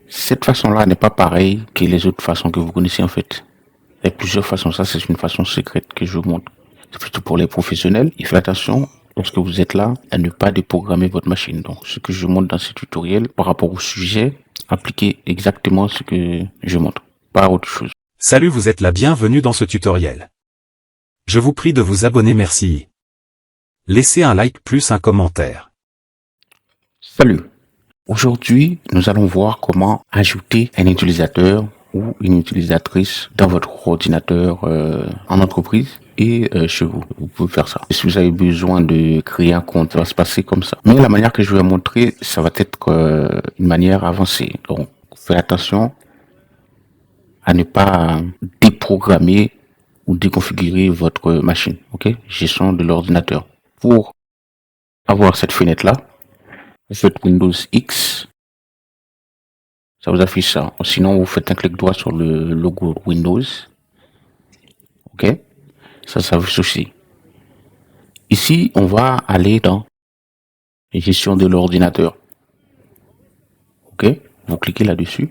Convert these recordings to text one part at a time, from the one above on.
Cette façon-là n'est pas pareille que les autres façons que vous connaissez en fait. Il y a plusieurs façons. Ça, c'est une façon secrète que je vous montre. C'est plutôt pour les professionnels. Il fait attention lorsque vous êtes là à ne pas déprogrammer votre machine. Donc, ce que je montre dans ce tutoriel par rapport au sujet, appliquez exactement ce que je montre, pas autre chose. Salut, vous êtes la bienvenue dans ce tutoriel. Je vous prie de vous abonner, merci. Laissez un like plus un commentaire. Salut. Aujourd'hui, nous allons voir comment ajouter un utilisateur ou une utilisatrice dans votre ordinateur en entreprise et chez vous. Vous pouvez faire ça. Si vous avez besoin de créer un compte, ça va se passer comme ça. Mais la manière que je vais montrer, ça va être une manière avancée. Donc, faites attention à ne pas déprogrammer ou déconfigurer votre machine. Ok? Gestion de l'ordinateur. Pour avoir cette fenêtre-là, vous faites Windows X. Ça vous affiche ça. Sinon, vous faites un clic droit sur le logo Windows. OK? Ça s'affiche aussi. Ici, on va aller dans gestion de l'ordinateur. OK? Vous cliquez là-dessus.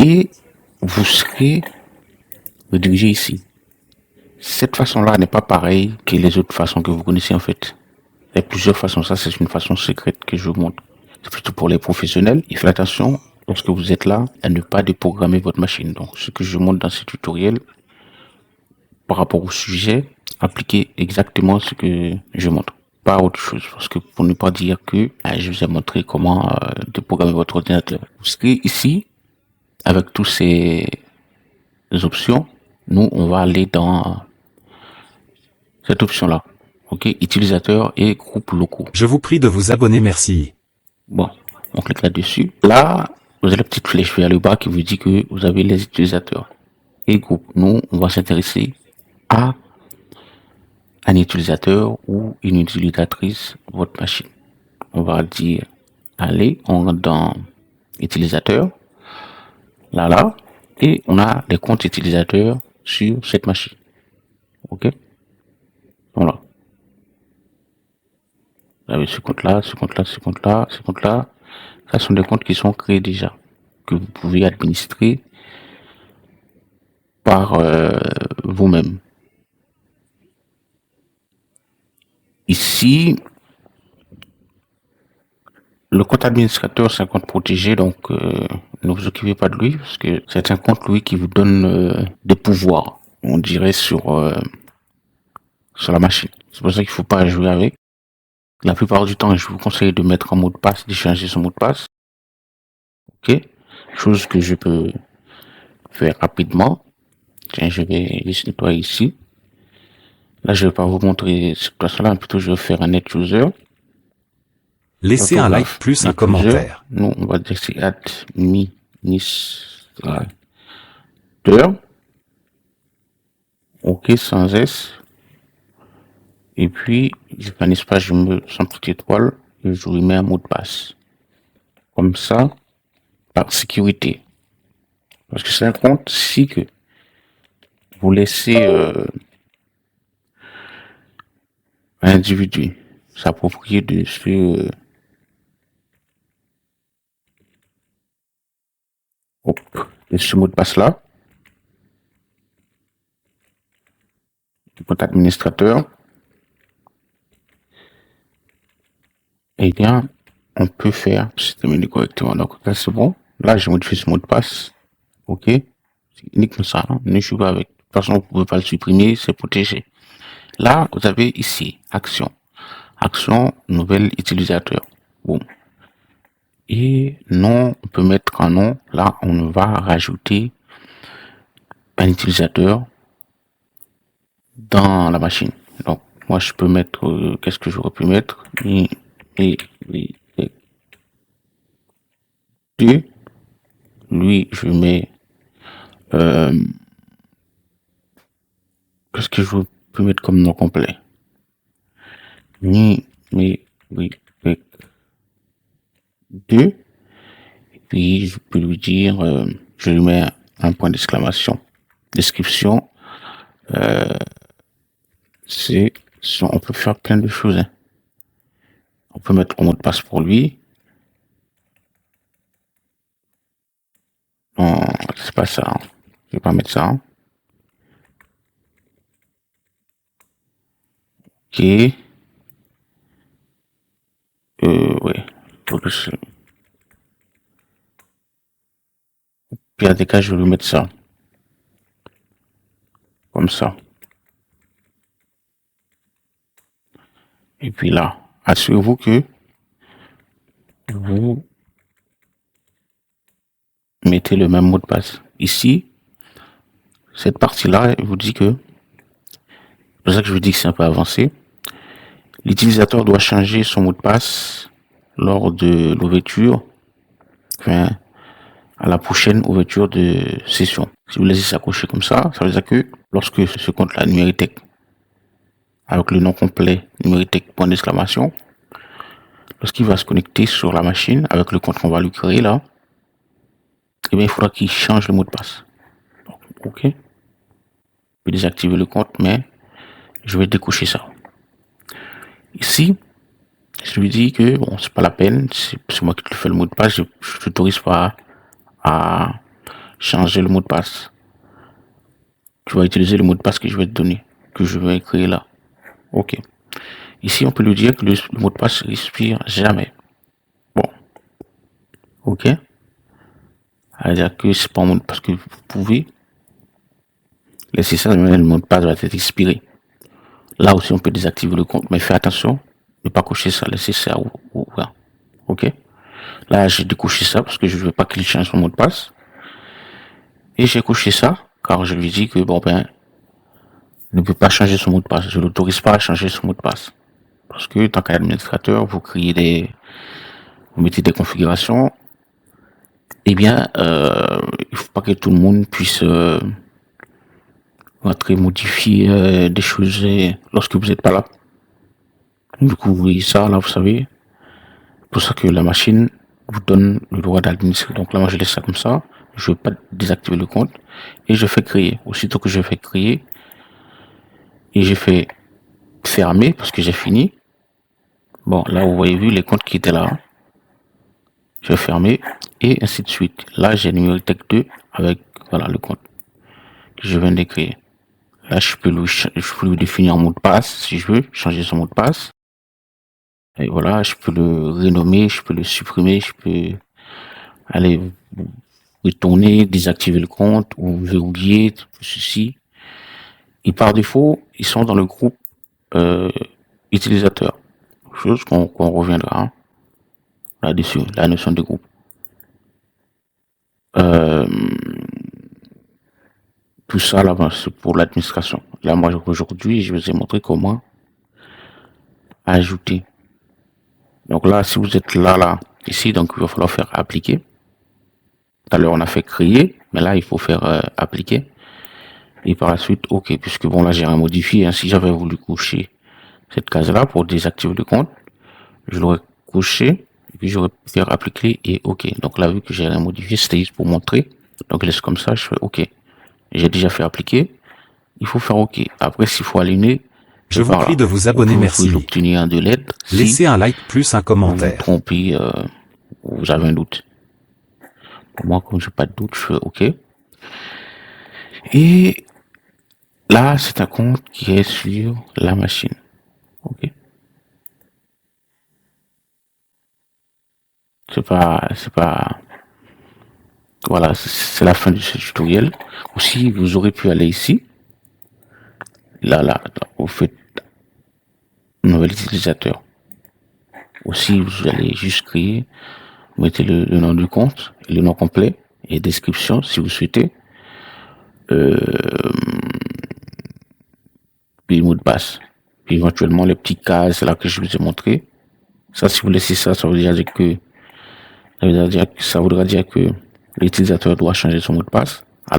Et vous serez redirigé ici. Cette façon-là n'est pas pareille que les autres façons que vous connaissez en fait. Il y a plusieurs façons. Ça, c'est une façon secrète que je vous montre. C'est plutôt pour les professionnels. Il fait attention lorsque vous êtes là à ne pas déprogrammer votre machine. Donc, ce que je montre dans ce tutoriel par rapport au sujet, appliquez exactement ce que je montre, pas autre chose. Parce que pour ne pas dire que je vous ai montré comment déprogrammer votre ordinateur. Vous serez ici avec tous ces options. Nous, on va aller dans cette option-là. OK, utilisateur et groupe locaux. Je vous prie de vous abonner, merci. Bon, on clique là-dessus. Là, vous avez la petite flèche vers le bas qui vous dit que vous avez les utilisateurs et groupes. Nous, on va s'intéresser à un utilisateur ou une utilisatrice votre machine. On va dire, allez, on rentre dans utilisateur, là, et on a les comptes utilisateurs sur cette machine. OK? Voilà. Vous avez ce compte-là, ce compte-là, ce compte-là, ce compte-là. Ça sont des comptes qui sont créés déjà, que vous pouvez administrer par vous-même. Ici, le compte administrateur, c'est un compte protégé, donc ne vous occupez pas de lui, parce que c'est un compte, lui, qui vous donne des pouvoirs, on dirait, sur la machine. C'est pour ça qu'il ne faut pas jouer avec. La plupart du temps, je vous conseille de mettre un mot de passe, de changer son mot de passe. OK? Chose que je peux faire rapidement. Tiens, je vais juste nettoyer ici. Là, je ne vais pas vous montrer cette place-là, plutôt je vais faire un net user. Laissez un like plus un commentaire. Nous, on va dire que c'est administrateur. OK, sans S. Et puis, je fais un espace, je me sans petite étoile et je lui mets un mot de passe. Comme ça, par sécurité. Parce que c'est un compte, si que vous laissez un individu s'approprier de ce mot de passe là, du compte administrateur, eh bien, on peut faire, c'est terminé correctement. Donc là, c'est bon. Là, j'ai modifié ce mot de passe. OK. C'est uniquement ça. Hein. Ne jouez pas avec. De toute façon, vous pouvez pas le supprimer, c'est protégé. Là, vous avez ici, action. Action, nouvel utilisateur. Bon. Et nom, on peut mettre un nom. Là, on va rajouter un utilisateur dans la machine. Donc, moi, je peux mettre, qu'est-ce que j'aurais pu mettre? Lui, je mets, qu'est-ce que je peux mettre comme nom complet? Deux. Et puis, je peux lui dire, je lui mets un point d'exclamation. Description, on peut faire plein de choses. Hein. On peut mettre un mot de passe pour lui. Non, c'est pas ça. Je vais pas mettre ça. Ok. Ouais. Puis à des cas, je vais lui mettre ça. Comme ça. Et puis là, assurez-vous que vous mettez le même mot de passe. Ici, cette partie-là, il vous dit que, c'est pour ça que je vous dis que c'est un peu avancé. L'utilisateur doit changer son mot de passe lors de l'ouverture, enfin, à la prochaine ouverture de session. Si vous laissez ça coché comme ça veut dire que lorsque ce compte-là, Numeritech, avec le nom complet, Numeritech, point d'exclamation, lorsqu'il va se connecter sur la machine avec le compte qu'on va lui créer là, eh bien, il faudra qu'il change le mot de passe. Donc, ok. Je vais désactiver le compte, mais je vais décocher ça. Ici, je lui dis que bon, c'est pas la peine, c'est moi qui te fais le mot de passe, je t'autorise pas à changer le mot de passe. Tu vas utiliser le mot de passe que je vais te donner, que je vais créer là. Ok. Ici, on peut lui dire que le mot de passe respire jamais. Bon. Ok. C'est-à-dire que c'est pas un mot de passe que vous pouvez laisser ça, mais le mot de passe va être expiré. Là aussi, on peut désactiver le compte, mais fais attention, ne pas cocher ça, laisser ça ouvert. Ok. Là, j'ai décoché ça parce que je veux pas qu'il change son mot de passe. Et j'ai coché ça, car je lui dis que bon ben, ne peut pas changer son mot de passe. Je l'autorise pas à changer son mot de passe. Parce que tant qu'administrateur, vous mettez des configurations, eh bien, il faut pas que tout le monde puisse rentrer, modifier des choses lorsque vous n'êtes pas là. Du coup, vous voyez ça, là, vous savez. C'est pour ça que la machine vous donne le droit d'administrer. Donc là, moi, je laisse ça comme ça. Je ne veux pas désactiver le compte. Et je fais créer. Aussitôt que je fais créer, et j'ai fait fermer parce que j'ai fini. Bon, là, vous voyez vu les comptes qui étaient là. Je vais fermer et ainsi de suite. Là, j'ai Numeritech 2 avec, voilà, le compte que je viens de créer. Là, je peux lui définir un mot de passe si je veux, changer son mot de passe. Et voilà, je peux le renommer, je peux le supprimer, je peux aller retourner, désactiver le compte ou verrouiller tout ceci. Et par défaut, ils sont dans le groupe utilisateur. Chose qu'on reviendra hein, là-dessus, la notion de groupe. Tout ça là, c'est pour l'administration. Là, moi aujourd'hui, je vous ai montré comment ajouter. Donc là, si vous êtes là, ici, donc il va falloir faire appliquer. Tout à l'heure, on a fait créer, mais là, il faut faire appliquer. Et par la suite, ok, puisque bon, là, j'ai rien modifié. Hein, si j'avais voulu coucher cette case-là pour désactiver le compte, je l'aurais couché, et puis j'aurais pu faire appliquer et ok. Donc là, vu que j'ai rien modifié, c'était juste pour montrer. Donc laisse comme ça, je fais ok. J'ai déjà fait appliquer. Il faut faire ok. Après, s'il faut aligner, je vous prie de vous abonner, merci. Vous obtenir de l'aide. Laissez un like plus un commentaire. Vous trompez, vous avez un doute. Pour moi, comme j'ai pas de doute, je fais OK. Et là, c'est un compte qui est sur la machine. OK. Voilà, c'est la fin de ce tutoriel. Aussi, vous aurez pu aller ici. Là, vous faites nouvel utilisateur. Aussi, vous allez juste créer, vous mettez le nom du compte, le nom complet et description si vous souhaitez. Puis le mot de passe. Puis éventuellement les petits cases là que je vous ai montré. Ça, si vous laissez ça, ça voudra dire que l'utilisateur doit changer son mot de passe.